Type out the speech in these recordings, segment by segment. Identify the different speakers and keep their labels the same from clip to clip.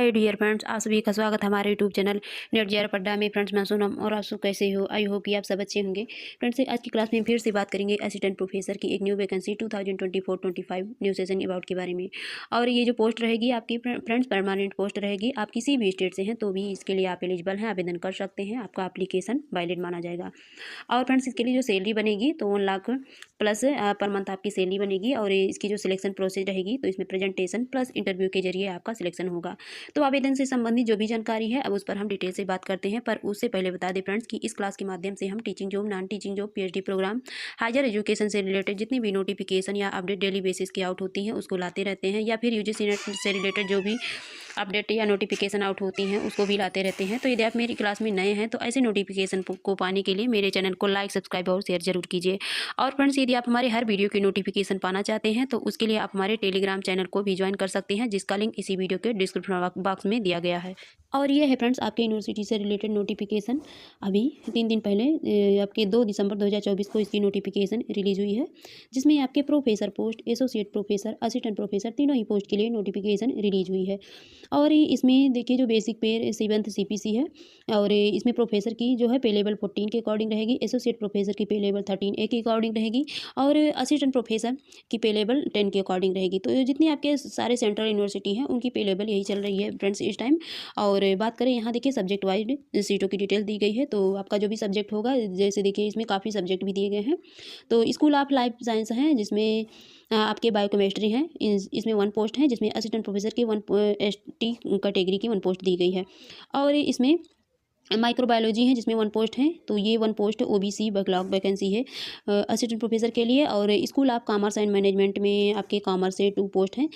Speaker 1: Hi dear friends, आप सभी का स्वागत है हमारे YouTube channel Net J R Padda में। फ्रेंड्स, मैं सोनम और आप सब कैसे हो? आई होप कि आप सब अच्छे होंगे। फ्रेंड्स, आज की क्लास में फिर से बात करेंगे असिस्टेंट प्रोफेसर की एक new vacancy 2024-25 new session about के बारे में। और ये जो पोस्ट रहेगी आपकी फ्रेंड्स परमानेंट पोस्ट रहेगी। आप किसी भी स्टेट से हैं तो भी इसके लिए आप एलिजिबल हैं, आवेदन कर सकते हैं। आपका एप्लीकेशन वैलिड माना जाएगा। और फ्रेंड्स, इसके लिए जो सैलरी बनेगी तो 1 लाख प्लस पर मंथ आपकी सैलरी बनेगी। और इसकी जो सिलेक्शन प्रोसेस रहेगी तो इसमें प्रेजेंटेशन प्लस इंटरव्यू के जरिए आपका सिलेक्शन होगा। तो आवेदन से संबंधित जो भी जानकारी है अब उस पर हम डिटेल से बात करते हैं। पर उससे पहले बता दें फ्रेंड्स कि इस क्लास के माध्यम से हम teaching job, non teaching job, PhD programme, higher education से रिलेटेड जितनी भी नोटिफिकेशन या अपडेट डेली बेसिस की आउट होती हैं उसको लाते रहते हैं, या फिर यूजीसी नेट से रिलेटेड जो भी अपडेट या नोटिफिकेशन आउट होती हैं उसको भी लाते रहते हैं। तो यदि आप मेरी क्लास में नए हैं तो ऐसे नोटिफिकेशन को पाने के लिए मेरे चैनल को लाइक, सब्सक्राइब और शेयर जरूर कीजिए। और फ्रेंड्स, यदि आप हमारे हर वीडियो की नोटिफिकेशन पाना चाहते हैं तो उसके लिए आप हमारे टेलीग्राम चैनल को भी ज्वाइन कर सकते हैं, जिसका लिंक इसी वीडियो के डिस्क्रिप्शन बॉक्स में दिया गया है। और ये है फ्रेंड्स आपके यूनिवर्सिटी से रिलेटेड नोटिफिकेशन। अभी 3 दिन पहले आपके 2 दिसंबर 2024 को इसकी नोटिफिकेशन रिलीज हुई है, जिसमें आपके professor post, associate professor, assistant professor तीनों ही पोस्ट के लिए नोटिफिकेशन रिलीज हुई है। और इसमें देखिए जो बेसिक पे 7th CPC है, और इसमें प्रोफेसर की जो है पे लेवल 14 के अकॉर्डिंग रहेगी, एसोसिएट प्रोफेसर की पे लेवल 13A के अकॉर्डिंग रहेगी, और असिस्टेंट प्रोफेसर की पे लेवल 10 के अकॉर्डिंग रहेगी। तो जितनी आपके सारे सेंट्रल यूनिवर्सिटी हैं उनकी पे लेवल यही चल रही है फ्रेंड्स इस टाइम। और बात करें यहाँ देखिए सब्जेक्ट वाइज सीटों की डिटेल दी गई है। तो आपका जो भी सब्जेक्ट होगा, जैसे देखिए इसमें काफ़ी सब्जेक्ट भी दिए गए हैं। तो स्कूल ऑफ लाइफ साइंस हैं जिसमें आपके बायोकेमिस्ट्री हैं, इसमें 1 पोस्ट है, जिसमें असिस्टेंट प्रोफेसर की 1 ST कैटेगरी की 1 पोस्ट दी गई है। और इसमें माइक्रोबायोलॉजी है जिसमें 1 पोस्ट है। तो ये 1 पोस्ट OBC बैकलॉग वैकेंसी है असिस्टेंट प्रोफेसर के लिए। और school of commerce and management में आपके कॉमर्स से 2 पोस्ट हैं,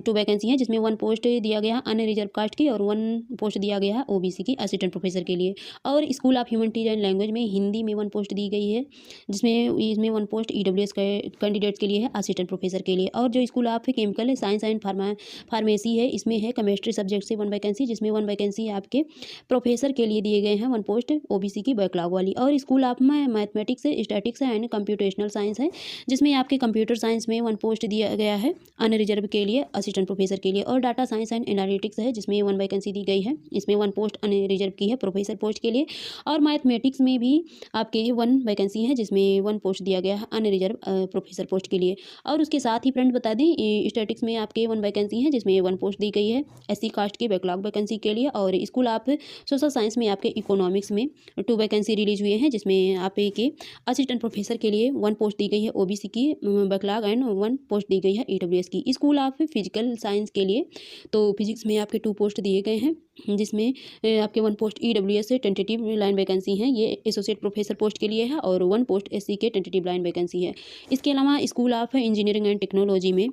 Speaker 1: 2 वैकेंसी हैं, जिसमें 1 पोस्ट दिया गया है अनरिजर्व कास्ट की, और 1 पोस्ट दिया गया है OBC की असिस्टेंट प्रोफेसर के लिए। और school of humanities and language में हिंदी में 1 पोस्ट दी गई है, इसमें 1 पोस्ट EWS कैंडिडेट्स के लिए है, असिस्टेंट प्रोफेसर के लिए। और जो school of chemical science and pharmacy है, इसमें है केमिस्ट्री सब्जेक्ट से 1 वैकेंसी, जिसमें 1 वैकेंसी आपके प्रोफेसर के लिए दिए गए हैं, 1 पोस्ट OBC की बैकलॉग वाली। और school of mathematics, statics and computational science है, जिसमें आपके कंप्यूटर साइंस में 1 पोस्ट दिया गया है अनरिजर्व के लिए, असिस्टेंट प्रोफेसर के लिए। और डाटा साइंस एंड एनालिटिक्स है, जिसमें 1 वैकेंसी दी गई है, इसमें 1 पोस्ट अनरिजर्व की है प्रोफेसर पोस्ट के लिए। और मैथमेटिक्स में भी आपके 1 वैकेंसी है, जिसमें 1 पोस्ट दिया गया है अनरिजर्व प्रोफेसर पोस्ट के लिए। और उसके साथ ही फ्रेंड बता दें स्टैटिक्स में आपके 1 वैकेंसी है, जिसमें 1 पोस्ट दी गई है SC कास्ट की बैकलॉग वैकेंसी के लिए। और स्कूल ऑफ सोशल साइंस में आपके इकोनॉमिक्स में 2 वैकेंसी रिलीज हुए हैं, जिसमें आप के असिस्टेंट प्रोफेसर के लिए 1 पोस्ट दी गई है OBC की बैकलॉग, एंड 1 पोस्ट दी गई है EWS की। स्कूल ऑफ फिजिकल साइंस के लिए तो फिजिक्स में आपके 2 पोस्ट दिए गए हैं, जिसमें आपके 1 पोस्ट EWS से टेंटेटिव लाइन वैकेंसी है, ये एसोसिएट प्रोफेसर पोस्ट के लिए है, और 1 पोस्ट SC के टेंटेटिव लाइन वैकेंसी है। इसके अलावा school of engineering and technology में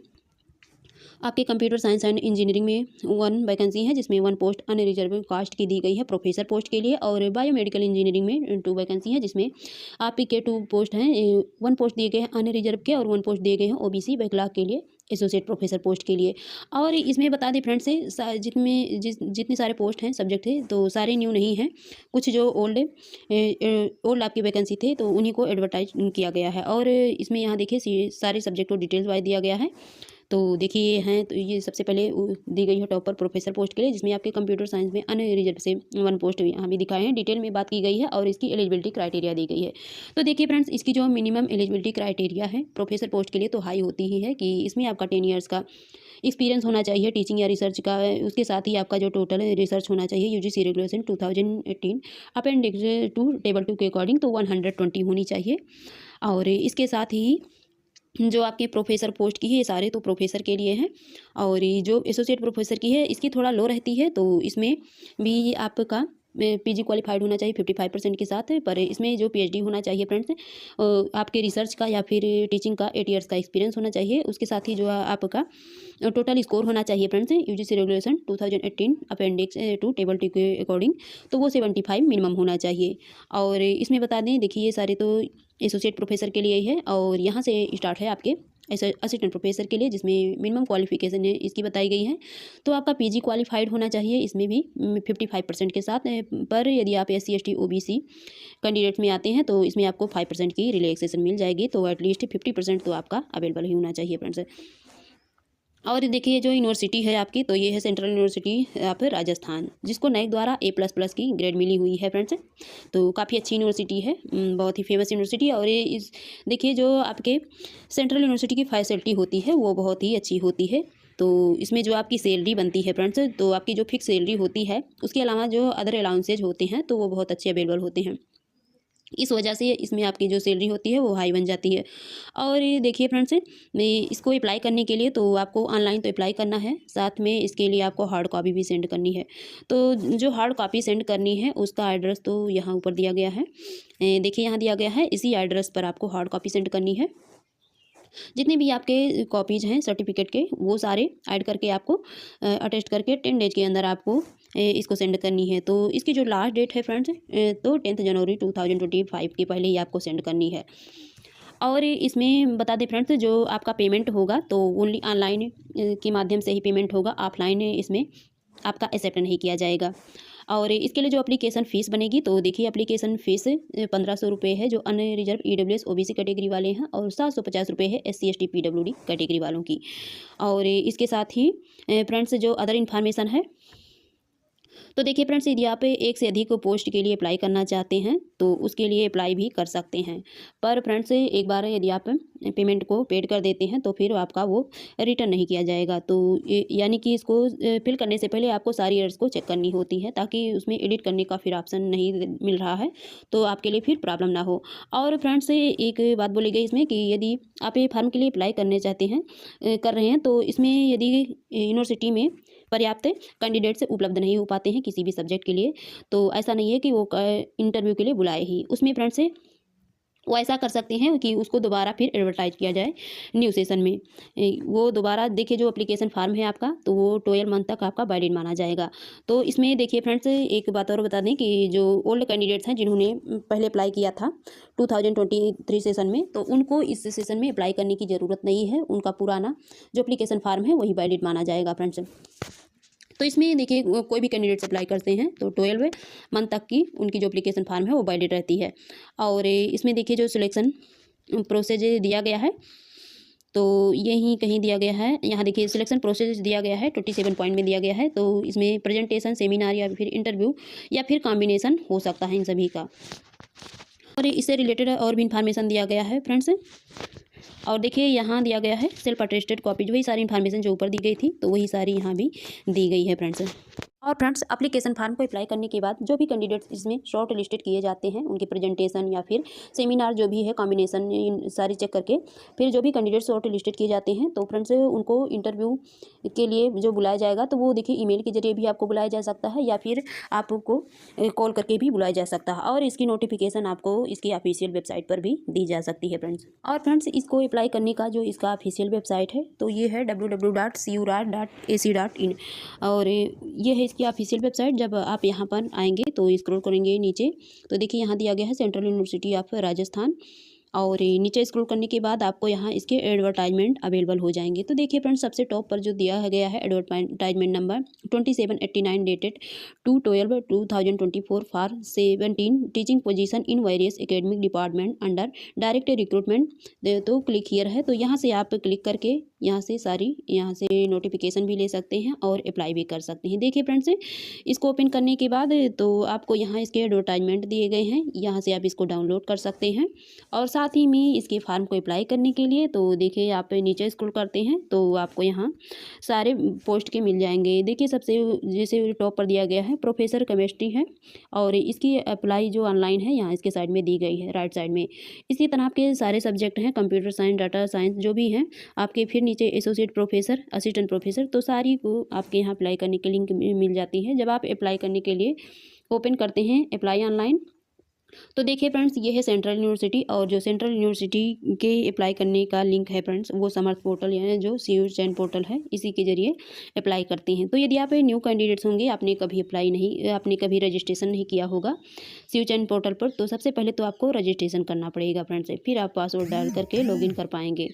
Speaker 1: आपके कंप्यूटर साइंस एंड इंजीनियरिंग में 1 वैकेंसी है, जिसमें 1 पोस्ट अनरिजर्व कास्ट की दी गई है प्रोफेसर पोस्ट के लिए। और बायोमेडिकल इंजीनियरिंग में 2 वैकेंसी है, जिसमें आपके 2 पोस्ट हैं, 1 पोस्ट दिए गए हैं अनरिजर्व के, और 1 पोस्ट दिए गए हैं OBC बैकलॉग के लिए, एसोसिएट प्रोफेसर पोस्ट के लिए। और इसमें बता दें फ्रेंड्स से जितने सारे पोस्ट हैं सब्जेक्ट थे तो सारे न्यू नहीं हैं, कुछ जो ओल्ड आपकी वैकेंसी थे तो उन्हीं को एडवर्टाइज किया गया है। और इसमें यहाँ देखिए सारे सब्जेक्ट को डिटेल्स वाइज दिया गया है। तो देखिए ये हैं, तो ये सबसे पहले दी गई है टॉपर प्रोफेसर पोस्ट के लिए, जिसमें आपके कंप्यूटर साइंस में अनरिजर्व से 1 पोस्ट यहाँ भी दिखाए हैं, डिटेल में बात की गई है। और इसकी एलिजिबिलिटी क्राइटेरिया दी गई है। तो देखिए फ्रेंड्स, इसकी जो मिनिमम एलिजिबिलिटी क्राइटेरिया है प्रोफेसर पोस्ट के लिए तो हाई होती ही है, कि इसमें आपका 10 ईयर्स का एक्सपीरियंस होना चाहिए टीचिंग या रिसर्च का। उसके साथ ही आपका जो टोटल रिसर्च होना चाहिए UGC रेगुलेशन 2018 अपेंडिक्स 2 टेबल 2 के अकॉर्डिंग तो 120 होनी चाहिए। और इसके साथ ही जो आपके प्रोफेसर पोस्ट की है, ये सारे तो प्रोफेसर के लिए हैं। और ये जो एसोसिएट प्रोफेसर की है इसकी थोड़ा लो रहती है, तो इसमें भी आपका PG क्वालिफाइड होना चाहिए 55% के साथ। पर इसमें जो PhD होना चाहिए फ्रेंड्स, आपके रिसर्च का या फिर टीचिंग का 8 ईयर्स का एक्सपीरियंस होना चाहिए। उसके साथ ही जो आपका टोटल स्कोर होना चाहिए friends UGC regulation 2018 appendix 2 table 2 के अकॉर्डिंग, तो वो 75 मिनिमम होना चाहिए। और इसमें बता दें देखिए ये सारे तो एसोसिएट प्रोफेसर के लिए ही है। और यहाँ से स्टार्ट है आपके असिस्टेंट प्रोफेसर के लिए, जिसमें मिनिमम क्वालिफिकेशन है इसकी बताई गई है। तो आपका PG क्वालिफाइड होना चाहिए, इसमें भी 55% के साथ। पर यदि आप SC ST OBC कैंडिडेट्स में आते हैं तो इसमें आपको 5% की रिलैक्सेशन मिल जाएगी। तो एटलीस्ट 50% तो आपका अवेलेबल ही होना चाहिए फ्रेंड्स। और देखिए जो यूनिवर्सिटी है आपकी, तो ये है सेंट्रल यूनिवर्सिटी आप राजस्थान, जिसको नैक द्वारा A++ की ग्रेड मिली हुई है फ्रेंड्स। तो काफ़ी अच्छी यूनिवर्सिटी है, बहुत ही फेमस यूनिवर्सिटी है। और ये इस देखिए जो आपके सेंट्रल यूनिवर्सिटी की फैसिलिटी होती है वो बहुत ही अच्छी होती है। तो इसमें जो आपकी सैलरी बनती है फ्रेंड्स, तो आपकी जो फिक्स सैलरी होती है, उसके अलावा जो अदर अलाउंसेज होते हैं तो वो बहुत अच्छे अवेलेबल होते हैं। इस वजह से इसमें आपकी जो सैलरी होती है वो हाई बन जाती है। और ये देखिए फ्रेंड्स, मैं इसको अप्लाई करने के लिए तो आपको ऑनलाइन तो अप्लाई करना है, साथ में इसके लिए आपको हार्ड कॉपी भी सेंड करनी है। तो जो हार्ड कॉपी सेंड करनी है उसका एड्रेस तो यहाँ ऊपर दिया गया है, देखिए यहाँ दिया गया है, इसी एड्रेस पर आपको हार्ड कॉपी सेंड करनी है। जितने भी आपके कॉपीज़ हैं सर्टिफिकेट के वो सारे ऐड करके आपको अटेस्ट करके 10 डेज के अंदर आपको इसको सेंड करनी है। तो इसकी जो लास्ट डेट है फ्रेंड्स, तो 10 जनवरी 2025 के पहले ही आपको सेंड करनी है। और इसमें बता दें फ्रेंड्स, जो आपका पेमेंट होगा तो ओनली ऑनलाइन के माध्यम से ही पेमेंट होगा, ऑफलाइन इसमें आपका एक्सेप्ट नहीं किया जाएगा। और इसके लिए जो एप्लीकेशन फ़ीस बनेगी, तो देखिए एप्लीकेशन फ़ीस 1500 रुपये है जो अन्य रिजर्व EWS OBC कैटेगरी वाले हैं, और 750 रुपये है SC ST PWD कैटेगरी वालों की। और इसके साथ ही फ्रेंड्स जो अदर इन्फॉर्मेशन है, तो देखिए फ्रेंड्स, यदि आप एक से अधिक पोस्ट के लिए अप्लाई करना चाहते हैं तो उसके लिए अप्लाई भी कर सकते हैं। पर फ्रेंड्स एक बार यदि आप पेमेंट को पेड कर देते हैं तो फिर आपका वो रिटर्न नहीं किया जाएगा। तो यानी कि इसको फिल करने से पहले आपको सारी एरर्स को चेक करनी होती है, ताकि उसमें एडिट करने का फिर ऑप्शन नहीं मिल रहा है तो आपके लिए फिर प्रॉब्लम ना हो। और फ्रेंड्स एक बात बोली गई इसमें कि यदि आप ये फॉर्म के लिए अप्लाई करने चाहते हैं कर रहे हैं, तो इसमें यदि यूनिवर्सिटी में पर्याप्त कैंडिडेट्स उपलब्ध नहीं हो पाते हैं किसी भी सब्जेक्ट के लिए, तो ऐसा नहीं है कि वो इंटरव्यू के लिए बुलाए ही, उसमें फ्रेंड्स से वो ऐसा कर सकते हैं कि उसको दोबारा फिर एडवर्टाइज किया जाए न्यू सेशन में। वो दोबारा देखिए जो एप्लीकेशन फॉर्म है आपका, तो वो 12 मंथ तक आपका वैलिड माना जाएगा। तो इसमें देखिए फ्रेंड्स एक बात और बता दें कि जो ओल्ड कैंडिडेट्स हैं जिन्होंने पहले अप्लाई किया था 2023 सेशन में, तो उनको इस सेशन में अप्लाई करने की ज़रूरत नहीं है, उनका पुराना जो एप्लीकेशन फॉर्म है वही वैलिड माना जाएगा फ्रेंड्स। तो इसमें देखिए कोई भी कैंडिडेट्स अप्लाई करते हैं तो 12 मंथ तक की उनकी जो एप्लीकेशन फॉर्म है वो वैलिड रहती है। और इसमें देखिए जो सिलेक्शन प्रोसेस दिया गया है, तो यहीं कहीं दिया गया है, यहाँ देखिए सिलेक्शन प्रोसेस दिया गया है 27 पॉइंट में दिया गया है। तो इसमें प्रेजेंटेशन, सेमिनार या फिर इंटरव्यू या फिर कॉम्बिनेशन हो सकता है इन सभी का। और इससे रिलेटेड और भी इन्फॉर्मेशन दिया गया है फ्रेंड्स। और देखिए यहाँ दिया गया है सेल्फ अटेस्टेड कॉपीज, वही सारी इन्फॉर्मेशन जो ऊपर दी गई थी तो वही सारी यहाँ भी दी गई है फ्रेंड्स। और फ्रेंड्स एप्लीकेशन फॉर्म को अप्लाई करने के बाद जो भी कैंडिडेट्स इसमें शॉर्ट लिस्टेड किए जाते हैं, उनके प्रेजेंटेशन या फिर सेमिनार जो भी है कॉम्बिनेशन, इन सारी चेक करके फिर जो भी कैंडिडेट्स शॉर्ट लिस्टेड किए जाते हैं तो फ्रेंड्स उनको इंटरव्यू के लिए जो बुलाया जाएगा, तो वो देखिए ईमेल के जरिए भी आपको बुलाया जा सकता है या फिर आपको कॉल करके भी बुलाया जा सकता है। और इसकी नोटिफिकेशन आपको इसकी ऑफिशियल वेबसाइट पर भी दी जा सकती है फ्रेंड्स। और फ्रेंड्स इसको अप्लाई करने का जो इसका ऑफिशियल वेबसाइट है तो ये है www.curad.ac.in। और ये है इसकी ऑफिशियल वेबसाइट। जब आप यहाँ पर आएंगे तो स्क्रॉल करेंगे नीचे, तो देखिए यहाँ दिया गया है सेंट्रल यूनिवर्सिटी ऑफ राजस्थान। और नीचे स्क्रॉल करने के बाद आपको यहाँ इसके एडवर्टाइजमेंट अवेलेबल हो जाएंगे। तो देखिए फ्रेंड्स सबसे टॉप पर जो दिया गया है advertisement number 2789 dated 2/12/2024 for 17 teaching position in various academic department under direct recruitment, तो क्लिक हियर है। तो यहाँ से आप क्लिक करके यहाँ से नोटिफिकेशन भी ले सकते हैं और अप्लाई भी कर सकते हैं। देखिए फ्रेंड्स इसको ओपन करने के बाद तो आपको यहाँ इसके एडवर्टाइजमेंट दिए गए हैं, यहाँ से आप इसको डाउनलोड कर सकते हैं। और साथ ही में इसके फॉर्म को अप्लाई करने के लिए तो देखिए आप नीचे स्क्रॉल करते हैं तो आपको यहाँ सारे पोस्ट के मिल जाएंगे। देखिए सबसे जैसे टॉप पर दिया गया है प्रोफेसर केमिस्ट्री है, और इसकी अप्लाई जो ऑनलाइन है यहाँ इसके साइड में दी गई है राइट साइड में। इसी तरह आपके सारे सब्जेक्ट हैं, कंप्यूटर साइंस, डाटा साइंस जो भी हैं आपके, फिर नीचे एसोसिएट प्रोफेसर, असिस्टेंट प्रोफेसर, तो सारी को आपके यहाँ अप्लाई करने की लिंक मिल जाती है। जब आप अप्लाई करने के लिए ओपन करते हैं अप्लाई ऑनलाइन, तो देखिए फ्रेंड्स ये है सेंट्रल यूनिवर्सिटी, और जो सेंट्रल यूनिवर्सिटी के अप्लाई करने का लिंक है फ्रेंड्स वो समर्थ पोर्टल यानी जो CU चैन पोर्टल है इसी के जरिए अप्लाई करते हैं। तो यदि आप न्यू कैंडिडेट्स होंगे, आपने कभी रजिस्ट्रेशन नहीं किया होगा CU चैन पोर्टल पर, तो सबसे पहले तो आपको रजिस्ट्रेशन करना पड़ेगा फ्रेंड्स, फिर आप पासवर्ड डाल करके लॉगिन कर पाएंगे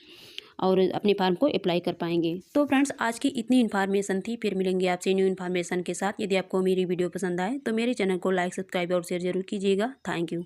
Speaker 1: और अपने फॉर्म को अप्लाई कर पाएंगे। तो फ्रेंड्स आज की इतनी इन्फॉर्मेशन थी, फिर मिलेंगे आपसे न्यू इन्फॉर्मेशन के साथ। यदि आपको मेरी वीडियो पसंद आए तो मेरे चैनल को लाइक, सब्सक्राइब और शेयर जरूर कीजिएगा। Thank you.